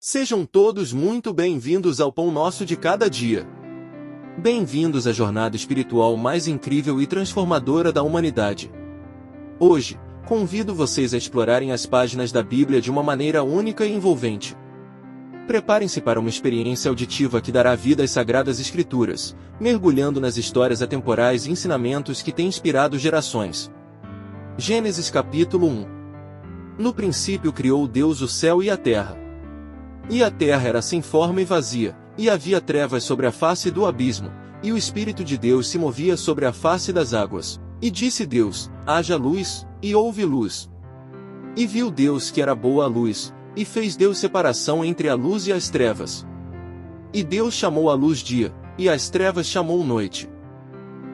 Sejam todos muito bem-vindos ao Pão Nosso de Cada Dia. Bem-vindos à jornada espiritual mais incrível e transformadora da humanidade. Hoje, convido vocês a explorarem as páginas da Bíblia de uma maneira única e envolvente. Preparem-se para uma experiência auditiva que dará vida às Sagradas Escrituras, mergulhando nas histórias atemporais e ensinamentos que têm inspirado gerações. Gênesis capítulo 1. No princípio criou Deus o céu e a terra. E a terra era sem forma e vazia, e havia trevas sobre a face do abismo, e o Espírito de Deus se movia sobre a face das águas. E disse Deus: haja luz, e houve luz. E viu Deus que era boa a luz, e fez Deus separação entre a luz e as trevas. E Deus chamou a luz dia, e as trevas chamou noite.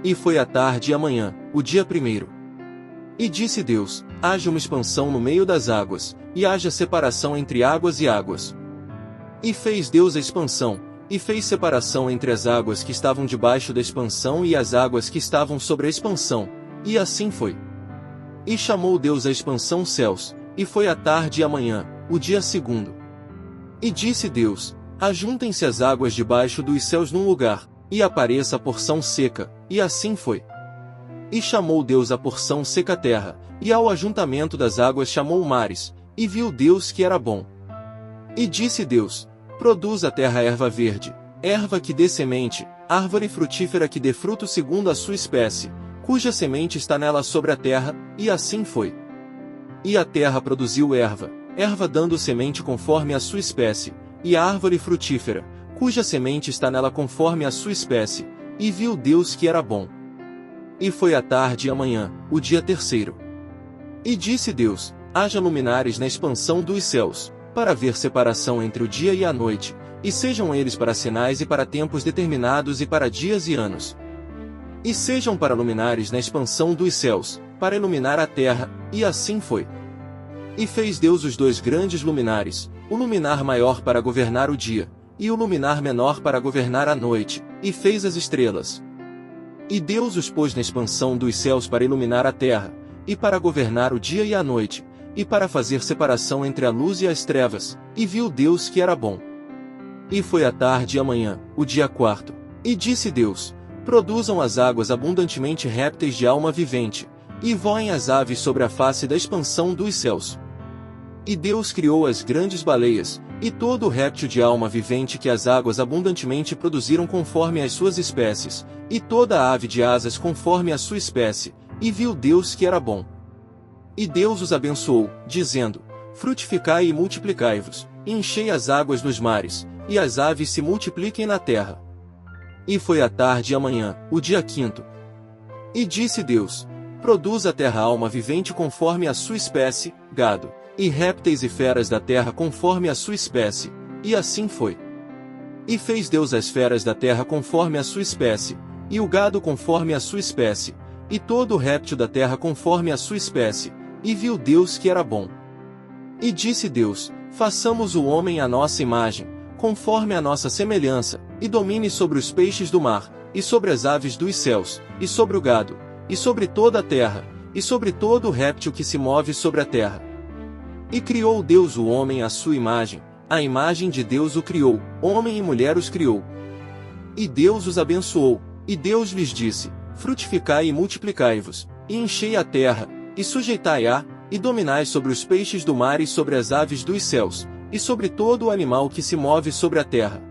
E foi a tarde e a manhã, o dia primeiro. E disse Deus: haja uma expansão no meio das águas, e haja separação entre águas e águas. E fez Deus a expansão, e fez separação entre as águas que estavam debaixo da expansão e as águas que estavam sobre a expansão, e assim foi. E chamou Deus a expansão céus, e foi a tarde e a manhã, o dia segundo. E disse Deus: ajuntem-se as águas debaixo dos céus num lugar, e apareça a porção seca, e assim foi. E chamou Deus a porção seca terra, e ao ajuntamento das águas chamou mares, e viu Deus que era bom. E disse Deus: produz a terra erva verde, erva que dê semente, árvore frutífera que dê fruto segundo a sua espécie, cuja semente está nela sobre a terra, e assim foi. E a terra produziu erva, erva dando semente conforme a sua espécie, e a árvore frutífera, cuja semente está nela conforme a sua espécie, e viu Deus que era bom. E foi a tarde e a manhã, o dia terceiro. E disse Deus: haja luminares na expansão dos céus, para haver separação entre o dia e a noite, e sejam eles para sinais e para tempos determinados e para dias e anos. E sejam para luminares na expansão dos céus, para iluminar a terra, e assim foi. E fez Deus os dois grandes luminares, o luminar maior para governar o dia, e o luminar menor para governar a noite, e fez as estrelas. E Deus os pôs na expansão dos céus para iluminar a terra, e para governar o dia e a noite, e para fazer separação entre a luz e as trevas, e viu Deus que era bom. E foi a tarde e a manhã, o dia quarto. E disse Deus: produzam as águas abundantemente répteis de alma vivente, e voem as aves sobre a face da expansão dos céus. E Deus criou as grandes baleias, e todo o réptil de alma vivente que as águas abundantemente produziram conforme as suas espécies, e toda a ave de asas conforme a sua espécie, e viu Deus que era bom. E Deus os abençoou, dizendo: frutificai e multiplicai-vos, e enchei as águas nos mares, e as aves se multipliquem na terra. E foi a tarde e a manhã, o dia quinto. E disse Deus: produz a terra alma vivente conforme a sua espécie, gado, e répteis e feras da terra conforme a sua espécie, e assim foi. E fez Deus as feras da terra conforme a sua espécie, e o gado conforme a sua espécie, e todo o réptil da terra conforme a sua espécie, e viu Deus que era bom. E disse Deus: façamos o homem à nossa imagem, conforme a nossa semelhança, e domine sobre os peixes do mar, e sobre as aves dos céus, e sobre o gado, e sobre toda a terra, e sobre todo o réptil que se move sobre a terra. E criou Deus o homem à sua imagem, a imagem de Deus o criou, homem e mulher os criou. E Deus os abençoou, e Deus lhes disse: frutificai e multiplicai-vos, e enchei a terra, e sujeitai-a, e dominai sobre os peixes do mar e sobre as aves dos céus, e sobre todo o animal que se move sobre a terra.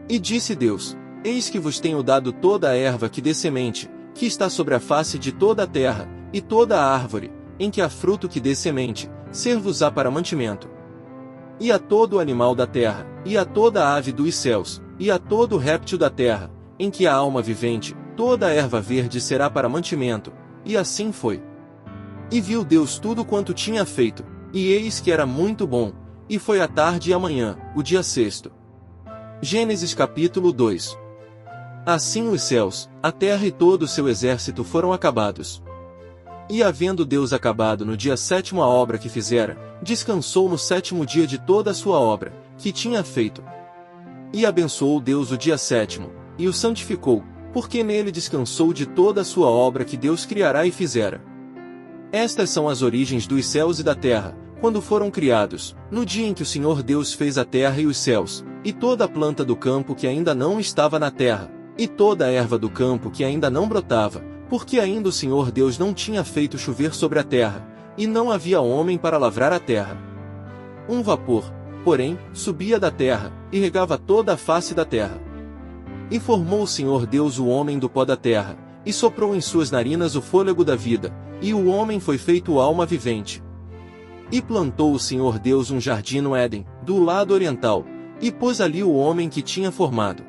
E disse Deus: eis que vos tenho dado toda a erva que dê semente, que está sobre a face de toda a terra, e toda a árvore, em que há fruto que dê semente, ser-vos-á para mantimento. E a todo o animal da terra, e a toda a ave dos céus, e a todo o réptil da terra, em que há alma vivente, toda a erva verde será para mantimento. E assim foi. E viu Deus tudo quanto tinha feito, e eis que era muito bom, e foi a tarde e a manhã, o dia sexto. Gênesis capítulo 2. Assim os céus, a terra e todo o seu exército foram acabados. E havendo Deus acabado no dia sétimo a obra que fizera, descansou no sétimo dia de toda a sua obra, que tinha feito. E abençoou Deus o dia sétimo, e o santificou, porque nele descansou de toda a sua obra que Deus criará e fizera. Estas são as origens dos céus e da terra, quando foram criados, no dia em que o Senhor Deus fez a terra e os céus, e toda a planta do campo que ainda não estava na terra, e toda a erva do campo que ainda não brotava, porque ainda o Senhor Deus não tinha feito chover sobre a terra, e não havia homem para lavrar a terra. Um vapor, porém, subia da terra, e regava toda a face da terra. E formou o Senhor Deus o homem do pó da terra, e soprou em suas narinas o fôlego da vida, e o homem foi feito alma vivente. E plantou o Senhor Deus um jardim no Éden, do lado oriental, e pôs ali o homem que tinha formado.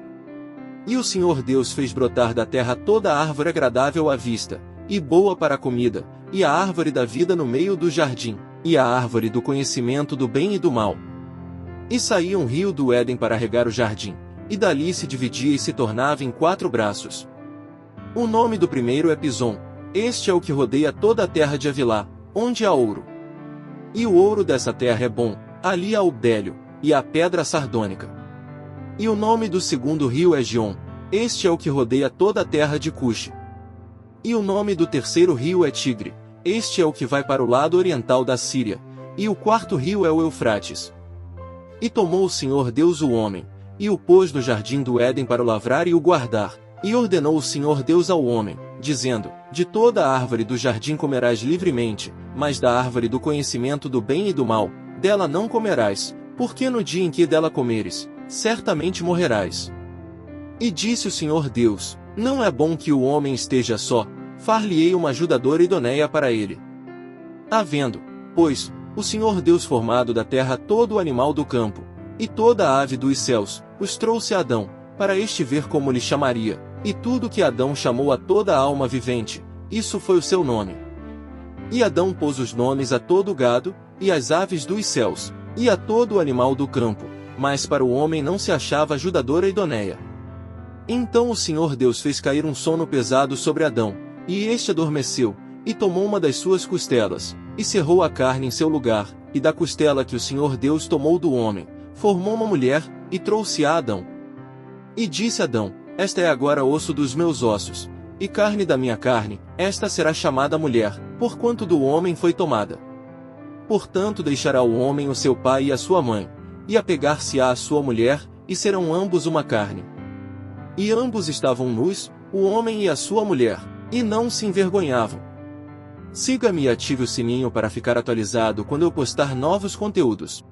E o Senhor Deus fez brotar da terra toda a árvore agradável à vista, e boa para a comida, e a árvore da vida no meio do jardim, e a árvore do conhecimento do bem e do mal. E saía um rio do Éden para regar o jardim, e dali se dividia e se tornava em 4 braços. O nome do primeiro é Pison, este é o que rodeia toda a terra de Havilá, onde há ouro. E o ouro dessa terra é bom, ali há o bélio, e a pedra sardônica. E o nome do segundo rio é Gion, este é o que rodeia toda a terra de Cuxi. E o nome do terceiro rio é Tigre, este é o que vai para o lado oriental da Síria, e o quarto rio é o Eufrates. E tomou o Senhor Deus o homem, e o pôs no jardim do Éden para o lavrar e o guardar, e ordenou o Senhor Deus ao homem, dizendo: de toda a árvore do jardim comerás livremente, mas da árvore do conhecimento do bem e do mal, dela não comerás, porque no dia em que dela comeres, certamente morrerás. E disse o Senhor Deus: não é bom que o homem esteja só, far-lhe-ei uma ajudadora idoneia para ele. Havendo, pois, o Senhor Deus formado da terra todo o animal do campo, e toda a ave dos céus, os trouxe a Adão, para este ver como lhe chamaria, e tudo que Adão chamou a toda a alma vivente, isso foi o seu nome. E Adão pôs os nomes a todo o gado, e às aves dos céus, e a todo o animal do campo, mas para o homem não se achava ajudadora idoneia. Então o Senhor Deus fez cair um sono pesado sobre Adão, e este adormeceu, e tomou uma das suas costelas, e cerrou a carne em seu lugar, e da costela que o Senhor Deus tomou do homem, formou uma mulher, e trouxe a Adão. E disse Adão: esta é agora osso dos meus ossos, e carne da minha carne, esta será chamada mulher, porquanto do homem foi tomada. Portanto deixará o homem o seu pai e a sua mãe, e apegar-se-á à sua mulher, e serão ambos uma carne. E ambos estavam nus, o homem e a sua mulher, e não se envergonhavam. Siga-me e ative o sininho para ficar atualizado quando eu postar novos conteúdos.